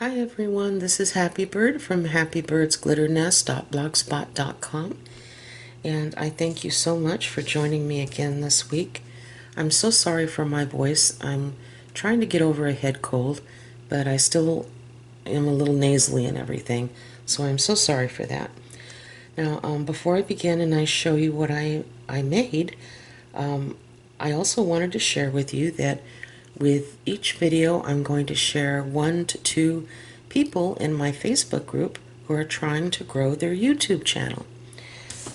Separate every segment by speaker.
Speaker 1: Hi everyone, this is Happy Bird from happybirdsglitternest.blogspot.com, and I thank you so much for joining me again this week. I'm so sorry for my voice. I'm trying to get over a head cold, but I still am a little nasally and everything, so I'm so sorry for that. Now, before I begin and I show you what I made, I also wanted to share with you that with each video, I'm going to share 1 to 2 people in my Facebook group who are trying to grow their YouTube channel.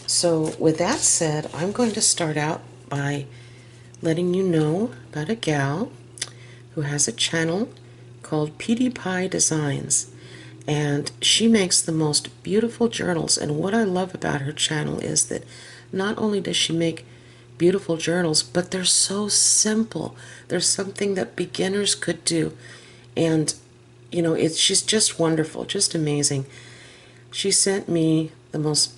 Speaker 1: So with that said, I'm going to start out by letting you know about a gal who has a channel called Petey Pie Designs. And she makes the most beautiful journals. And what I love about her channel is that not only does she make beautiful journals, but they're so simple. They're something that beginners could do. And, you know, she's just wonderful, just amazing. She sent me the most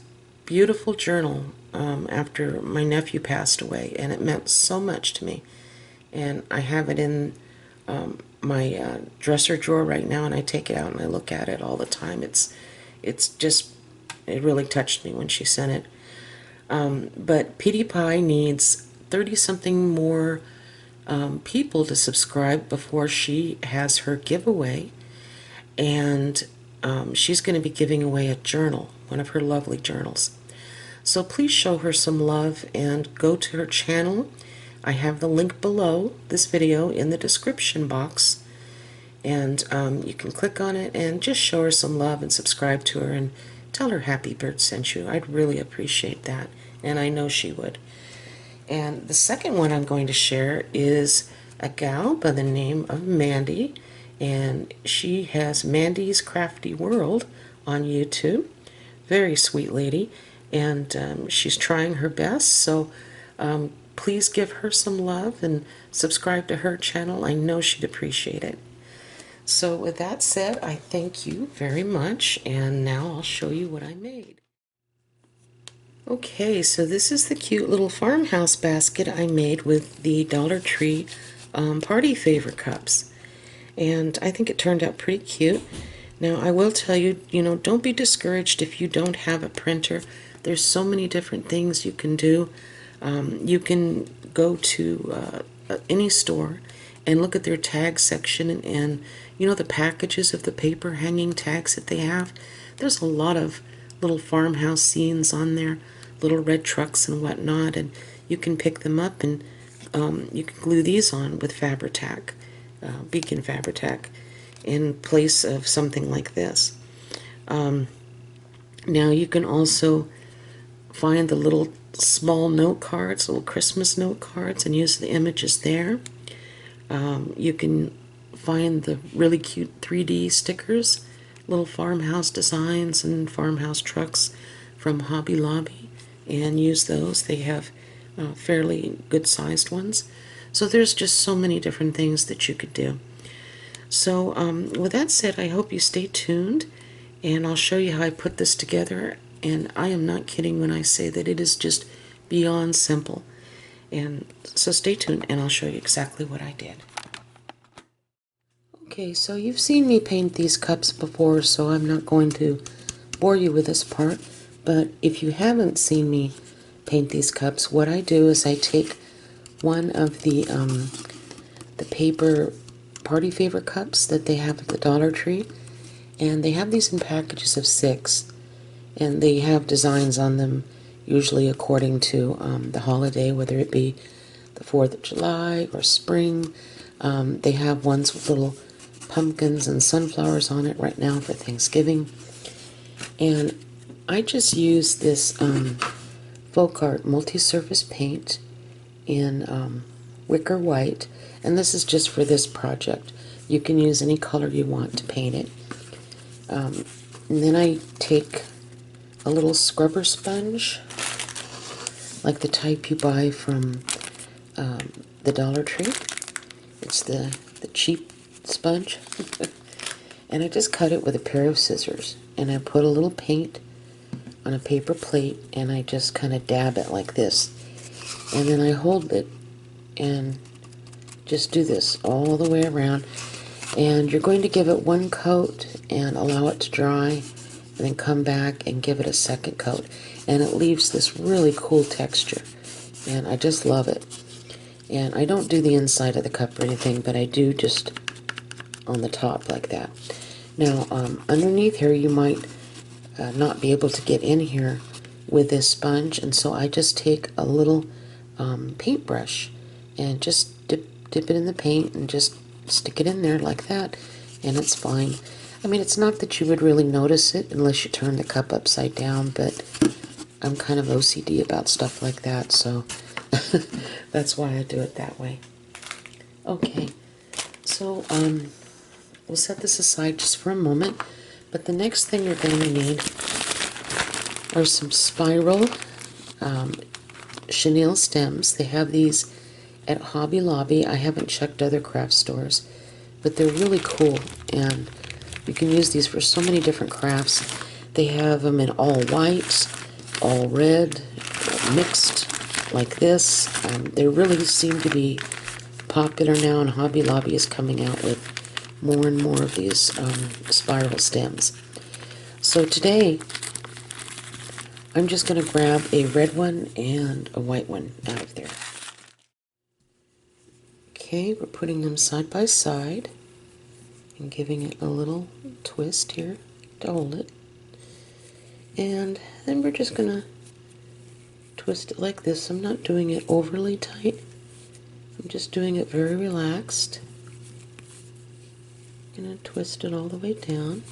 Speaker 1: beautiful journal after my nephew passed away, and it meant so much to me. And I have it in my dresser drawer right now, and I take it out and I look at it all the time. It really touched me when she sent it. But Petey Pie needs 30-something more people to subscribe before she has her giveaway. And she's going to be giving away a journal, one of her lovely journals. So please show her some love and go to her channel. I have the link below this video in the description box. And you can click on it and just show her some love and subscribe to her and tell her Happy Bird sent you. I'd really appreciate that, and I know she would. And the second one I'm going to share is a gal by the name of Mandy, and she has Mandy's Crafty World on YouTube. Very sweet lady, and she's trying her best, so please give her some love and subscribe to her channel. I know she'd appreciate it. So with that said, I thank you very much, and now I'll show you what I made. Okay, so this is the cute little farmhouse basket I made with the Dollar Tree party favor cups. And I think it turned out pretty cute. Now I will tell you, don't be discouraged if you don't have a printer. There's so many different things you can do. You can go to any store and look at their tag section and the packages of the paper hanging tags that they have. There's a lot of little farmhouse scenes on there, little red trucks and whatnot, and you can pick them up and you can glue these on with Fabri-Tac, Beacon Fabri-Tac, in place of something like this. Now you can also find the little small note cards, little Christmas note cards, and use the images there. You can find the really cute 3D stickers, little farmhouse designs and farmhouse trucks from Hobby Lobby, and use those. They have fairly good sized ones. So there's just so many different things that you could do. So with that said, I hope you stay tuned, and I'll show you how I put this together. And I am not kidding when I say that it is just beyond simple. And so stay tuned and I'll show you exactly what I did. Okay, so you've seen me paint these cups before, so I'm not going to bore you with this part. But if you haven't seen me paint these cups, what I do is I take one of the paper party favor cups that they have at the Dollar Tree, and they have these in packages of 6, and they have designs on them usually according to the holiday, whether it be the 4th of July or spring. They have ones with little pumpkins and sunflowers on it right now for Thanksgiving. And I just use this Folk Art multi-surface paint in wicker white, and this is just for this project. You can use any color you want to paint it. And then I take a little scrubber sponge, like the type you buy from the Dollar Tree. It's the cheap sponge. And I just cut it with a pair of scissors, and I put a little paint on a paper plate, and I just kind of dab it like this, and then I hold it and just do this all the way around. And you're going to give it one coat and allow it to dry, and then come back and give it a second coat. And it leaves this really cool texture. And I just love it. And I don't do the inside of the cup or anything, but I do just on the top like that. Now, underneath here, you might not be able to get in here with this sponge, and so I just take a little paintbrush and just dip it in the paint and just stick it in there like that, and it's fine. I mean, it's not that you would really notice it unless you turn the cup upside down, but I'm kind of OCD about stuff like that, so that's why I do it that way. Okay, so we'll set this aside just for a moment, but the next thing you're going to need are some spiral chenille stems. They have these at Hobby Lobby. I haven't checked other craft stores, but they're really cool, and you can use these for so many different crafts. They have them in all white, all red, mixed like this. They really seem to be popular now, and Hobby Lobby is coming out with more and more of these spiral stems. So today I'm just going to grab a red one and a white one out of there. Okay, we're putting them side by side and giving it a little twist here to hold it. And then we're just going to twist it like this. I'm not doing it overly tight. I'm just doing it very relaxed. I'm going to twist it all the way down.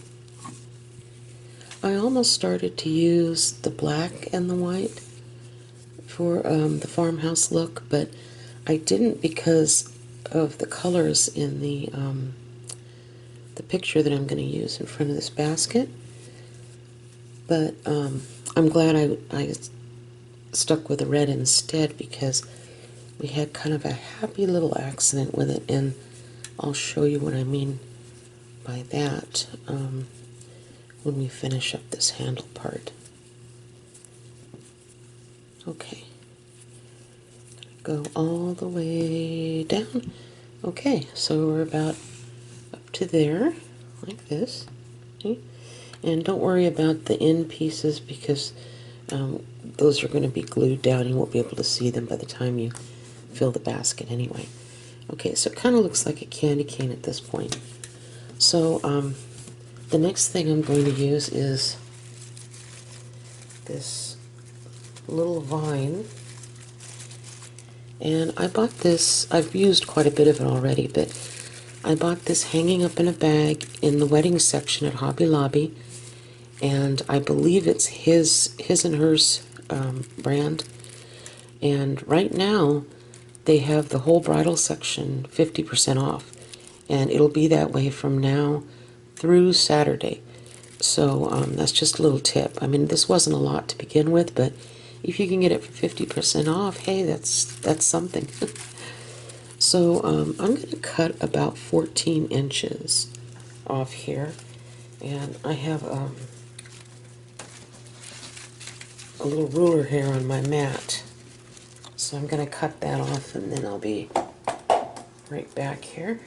Speaker 1: I almost started to use the black and the white for the farmhouse look, but I didn't because of the colors in the picture that I'm going to use in front of this basket. But I'm glad I stuck with the red instead, because we had kind of a happy little accident with it, and I'll show you what I mean by that when we finish up this handle part. Okay, go all the way down. Okay, so we're about up to there, like this. Okay? And don't worry about the end pieces, because those are going to be glued down. You won't be able to see them by the time you fill the basket anyway. Okay, so it kind of looks like a candy cane at this point. So the next thing I'm going to use is this little vine. And I bought this, I've used quite a bit of it already, but I bought this hanging up in a bag in the wedding section at Hobby Lobby, and I believe it's his and hers brand. And right now they have the whole bridal section 50% off, and it'll be that way from now through Saturday. So that's just a little tip. I mean, this wasn't a lot to begin with, but if you can get it for 50% off, hey, that's something. So I'm going to cut about 14 inches off here, and I have a little ruler here on my mat. So I'm going to cut that off, and then I'll be right back here.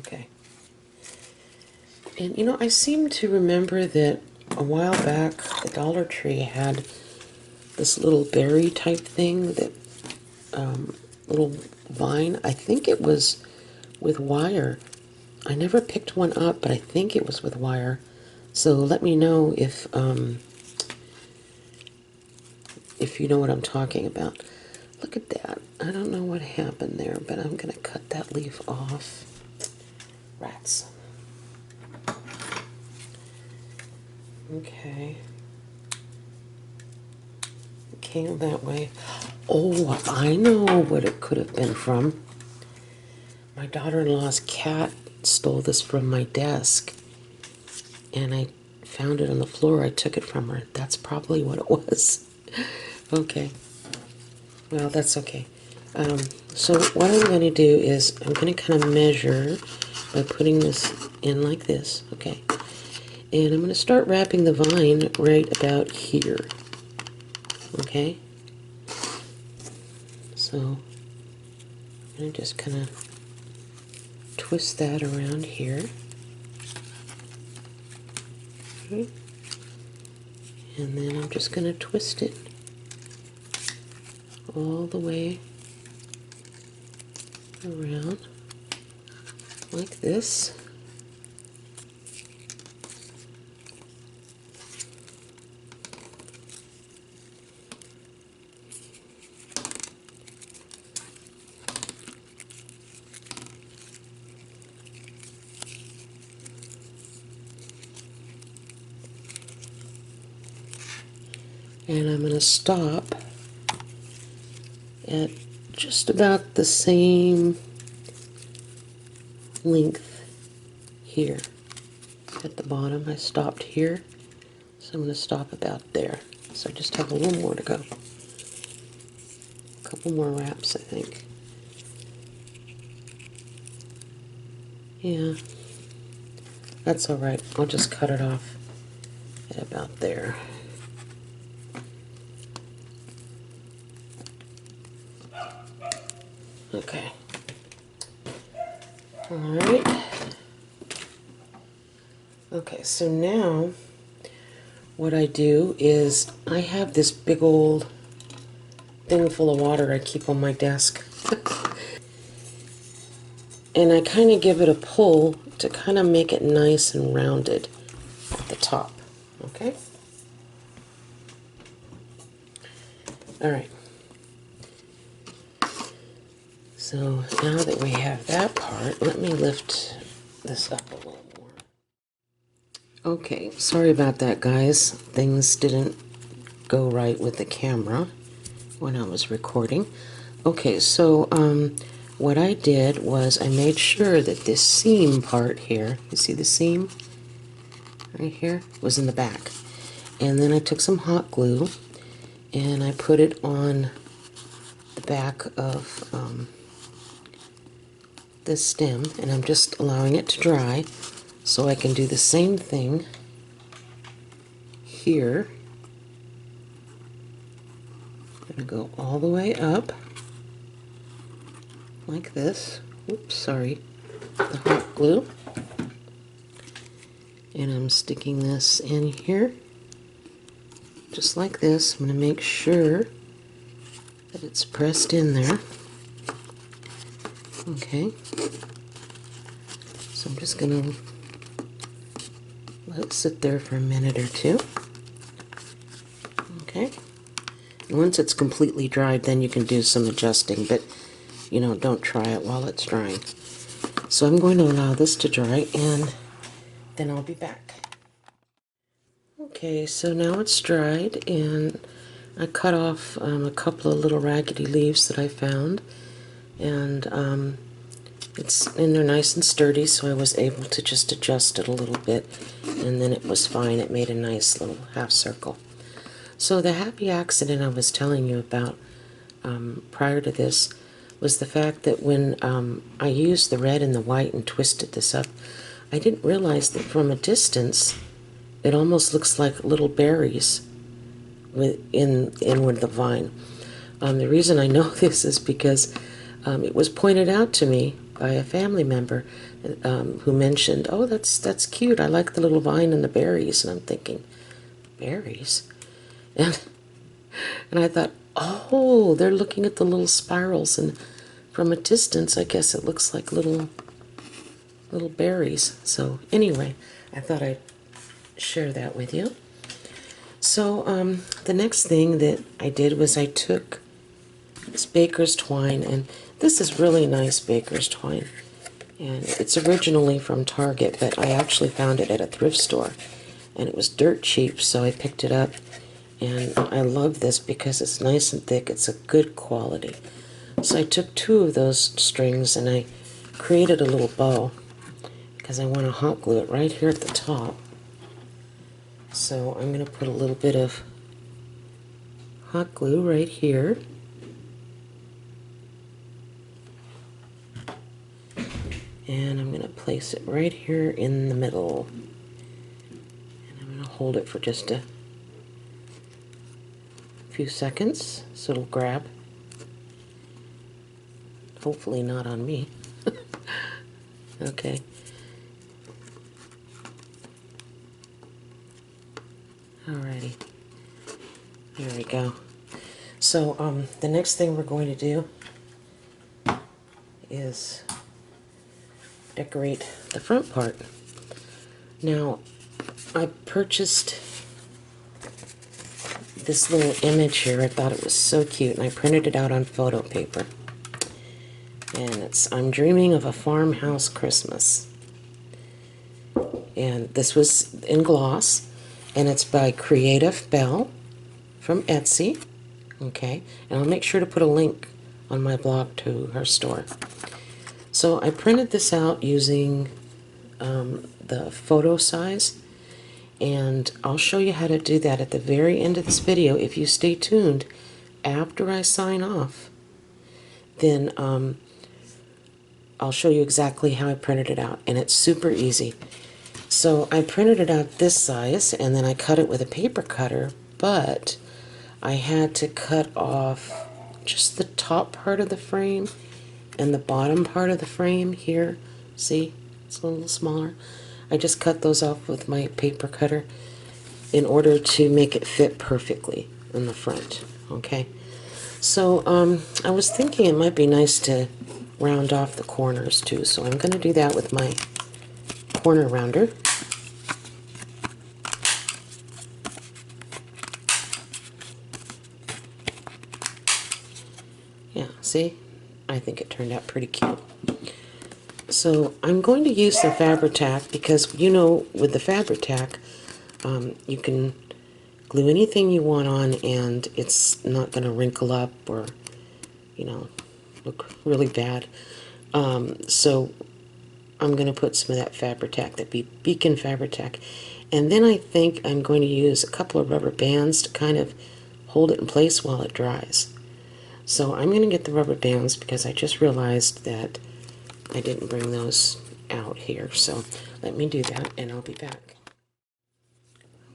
Speaker 1: Okay. And you know, I seem to remember that a while back the Dollar Tree had this little berry type thing, that little vine. I think it was with wire. I never picked one up, but I think it was with wire. So let me know if you know what I'm talking about. Look at that. I don't know what happened there, but I'm going to cut that leaf off. Rats. Okay. It came that way. Oh, I know what it could have been from. My daughter-in-law's cat stole this from my desk, and I found it on the floor. I took it from her. That's probably what it was. Okay. Well, that's okay. So what I'm going to do is I'm going to kind of measure by putting this in like this. Okay. And I'm going to start wrapping the vine right about here. Okay. So And just kind of twist that around here. Okay. And then I'm just going to twist it all the way around like this. And I'm going to stop at just about the same length here. At the bottom, I stopped here, so I'm going to stop about there. So I just have a little more to go. A couple more wraps, I think. Yeah, that's all right. I'll just cut it off at about there. Okay. All right. Okay, so now what I do is I have this big old thing full of water I keep on my desk. And I kind of give it a pull to kind of make it nice and rounded at the top. Okay? All right. So now that we have that part, let me lift this up a little more. Okay, sorry about that, guys. Things didn't go right with the camera when I was recording. Okay, so what I did was I made sure that this seam part here, you see the seam right here, was in the back. And then I took some hot glue and I put it on the back of this stem, and I'm just allowing it to dry so I can do the same thing here. I'm going to go all the way up like this. Oops, sorry, the hot glue. And I'm sticking this in here just like this. I'm going to make sure that it's pressed in there. Okay, so I'm just going to let it sit there for a minute or two. Okay, and once it's completely dried, then you can do some adjusting, but you know, don't try it while it's drying. So I'm going to allow this to dry, and then I'll be back. Okay, so now it's dried, and I cut off a couple of little raggedy leaves that I found, and they're nice and sturdy, so I was able to just adjust it a little bit, and then it was fine. It made a nice little half circle. So the happy accident I was telling you about prior to this was the fact that when I used the red and the white and twisted this up, I didn't realize that from a distance it almost looks like little berries in with the vine. The reason I know this is because it was pointed out to me by a family member who mentioned, "Oh, that's cute. I like the little vine and the berries." And I'm thinking, berries? And I thought, oh, they're looking at the little spirals, and from a distance, I guess it looks like little berries. So anyway, I thought I'd share that with you. So the next thing that I did was I took this baker's twine, and this is really nice baker's twine, and it's originally from Target, but I actually found it at a thrift store, and it was dirt cheap, so I picked it up, and I love this because it's nice and thick. It's a good quality. So I took 2 of those strings and I created a little bow because I want to hot glue it right here at the top. So I'm going to put a little bit of hot glue right here. And I'm going to place it right here in the middle. And I'm going to hold it for just a few seconds so it'll grab. Hopefully not on me. Okay. Alrighty. There we go. So the next thing we're going to do is decorate the front part. Now, I purchased this little image here. I thought it was so cute, and I printed it out on photo paper. And it's I'm Dreaming of a Farmhouse Christmas. And this was in gloss, and it's by Creative Belle from Etsy. Okay, and I'll make sure to put a link on my blog to her store. So I printed this out using the photo size, and I'll show you how to do that at the very end of this video. If you stay tuned after I sign off, then I'll show you exactly how I printed it out, and it's super easy. So I printed it out this size, and then I cut it with a paper cutter, but I had to cut off just the top part of the frame and the bottom part of the frame here. See, it's a little smaller. I just cut those off with my paper cutter in order to make it fit perfectly in the front. Okay, so I was thinking it might be nice to round off the corners too, so I'm going to do that with my corner rounder. Yeah, see? I think it turned out pretty cute. So I'm going to use the Fabri-Tac because, you know, with the Fabri-Tac, you can glue anything you want on and it's not going to wrinkle up or, you know, look really bad. So I'm going to put some of that Fabri-Tac, that Beacon Fabri-Tac. And then I think I'm going to use a couple of rubber bands to kind of hold it in place while it dries. So I'm going to get the rubber bands because I just realized that I didn't bring those out here. So let me do that and I'll be back.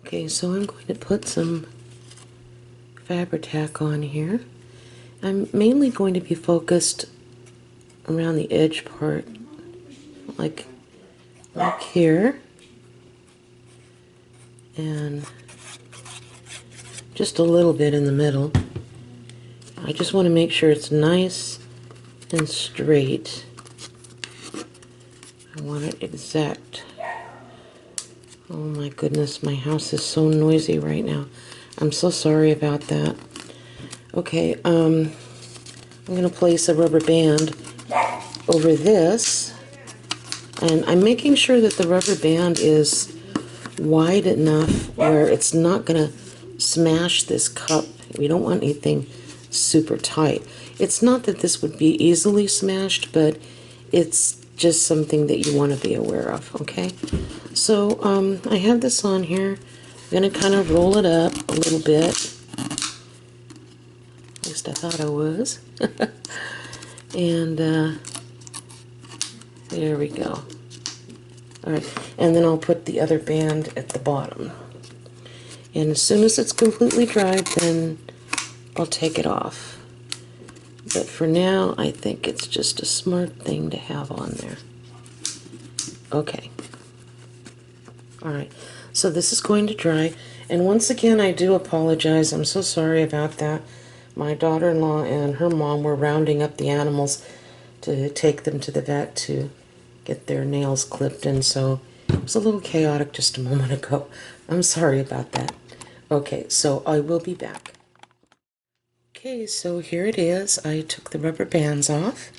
Speaker 1: Okay, so I'm going to put some Fabri-Tac on here. I'm mainly going to be focused around the edge part, like here, and just a little bit in the middle. I just want to make sure it's nice and straight. I want it exact. Oh my goodness, my house is so noisy right now. I'm so sorry about that. Okay, I'm going to place a rubber band over this, and I'm making sure that the rubber band is wide enough where it's not going to smash this cup. We don't want anything super tight. It's not that this would be easily smashed, but it's just something that you want to be aware of, okay? So I have this on here. I'm going to kind of roll it up a little bit. At least I thought I was. And there we go. Alright, and then I'll put the other band at the bottom. And as soon as it's completely dried, then I'll take it off. But for now, I think it's just a smart thing to have on there. Okay. Alright, so this is going to dry. And once again, I do apologize. I'm so sorry about that. My daughter-in-law and her mom were rounding up the animals to take them to the vet to get their nails clipped, and so it was a little chaotic just a moment ago. I'm sorry about that. Okay, so I will be back. Okay, so here it is. I took the rubber bands off,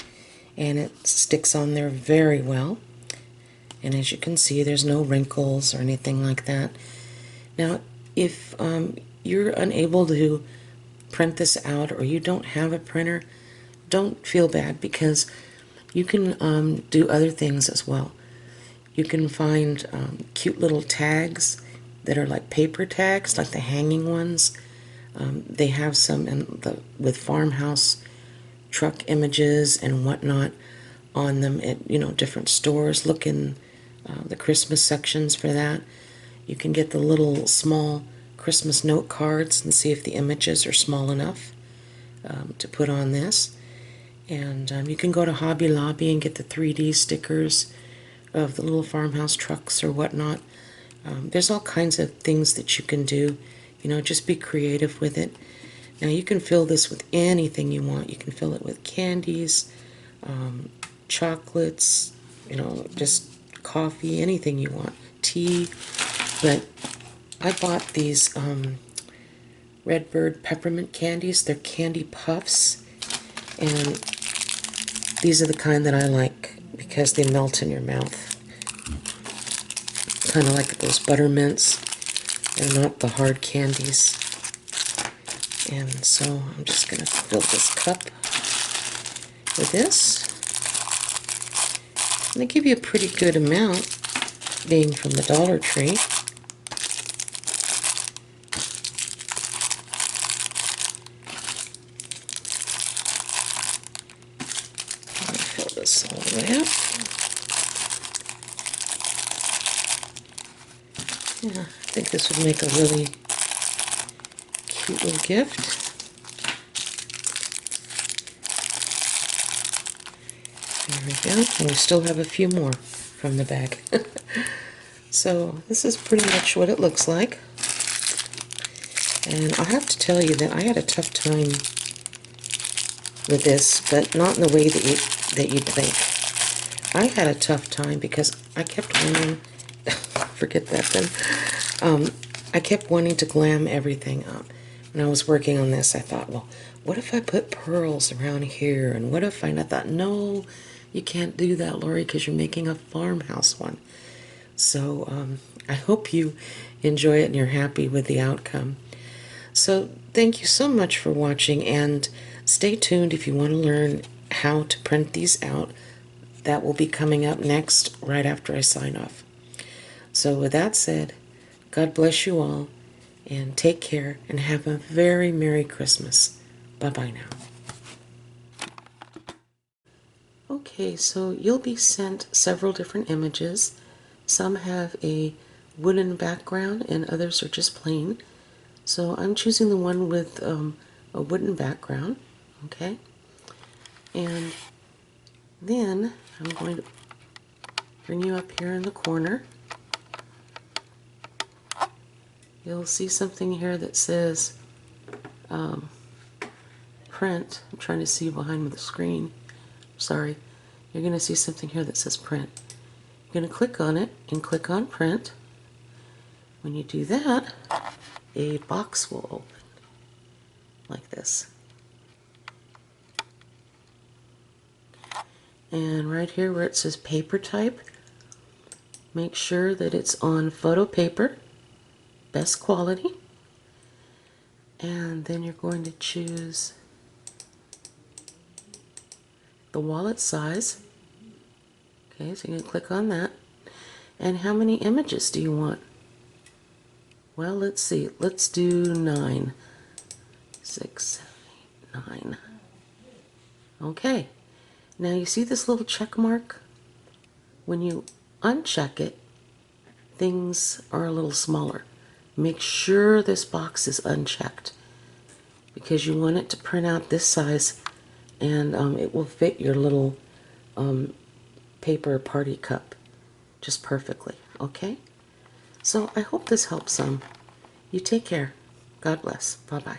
Speaker 1: and it sticks on there very well. And as you can see, there's no wrinkles or anything like that. Now, if you're unable to print this out or you don't have a printer, don't feel bad because you can do other things as well. You can find cute little tags that are like paper tags, like the hanging ones. They have some with farmhouse truck images and whatnot on them at different stores. Look in the Christmas sections for that. You can get the little small Christmas note cards and see if the images are small enough to put on this. And you can go to Hobby Lobby and get the 3D stickers of the little farmhouse trucks or whatnot. There's all kinds of things that you can do. You know, just be creative with it. Now you can fill this with anything you want. You can fill it with candies, chocolates, you know, just coffee, anything you want, tea. But I bought these Redbird peppermint candies. They're candy puffs, and these are the kind that I like because they melt in your mouth. Kind of like those buttermints. They're not the hard candies. And so I'm just going to fill this cup with this. And they give you a pretty good amount, being from the Dollar Tree. Fill this all the way up. Yeah, I think this would make a really cute little gift. There we go. And we still have a few more from the bag. So this is pretty much what it looks like. And I have to tell you that I had a tough time with this, but not in the way that you'd think. I had a tough time because I kept wanting, forget that then, I kept wanting to glam everything up. When I was working on this, I thought, well, what if I put pearls around here? And what if I thought, no, you can't do that, Lori, because you're making a farmhouse one. So I hope you enjoy it and you're happy with the outcome. So thank you so much for watching, and stay tuned if you want to learn how to print these out. That will be coming up next, right after I sign off. So with that said, God bless you all, and take care, and have a very Merry Christmas. Bye-bye now. Okay, so you'll be sent several different images. Some have a wooden background and others are just plain. So I'm choosing the one with a wooden background, okay? And then I'm going to bring you up here in the corner. You'll see something here that says print. I'm trying to see behind the screen. Sorry. You're going to see something here that says print. You're going to click on it and click on print. When you do that, a box will open like this. And right here where it says paper type, make sure that it's on photo paper, best quality. And then you're going to choose the wallet size. Okay, so you're going to click on that. And how many images do you want? Well, let's see. Let's do 9. 6, 7, 8, 9. Okay. Now you see this little check mark? When you uncheck it, things are a little smaller. Make sure this box is unchecked because you want it to print out this size, and it will fit your little paper party cup just perfectly. Okay? So I hope this helps some. You take care. God bless. Bye-bye.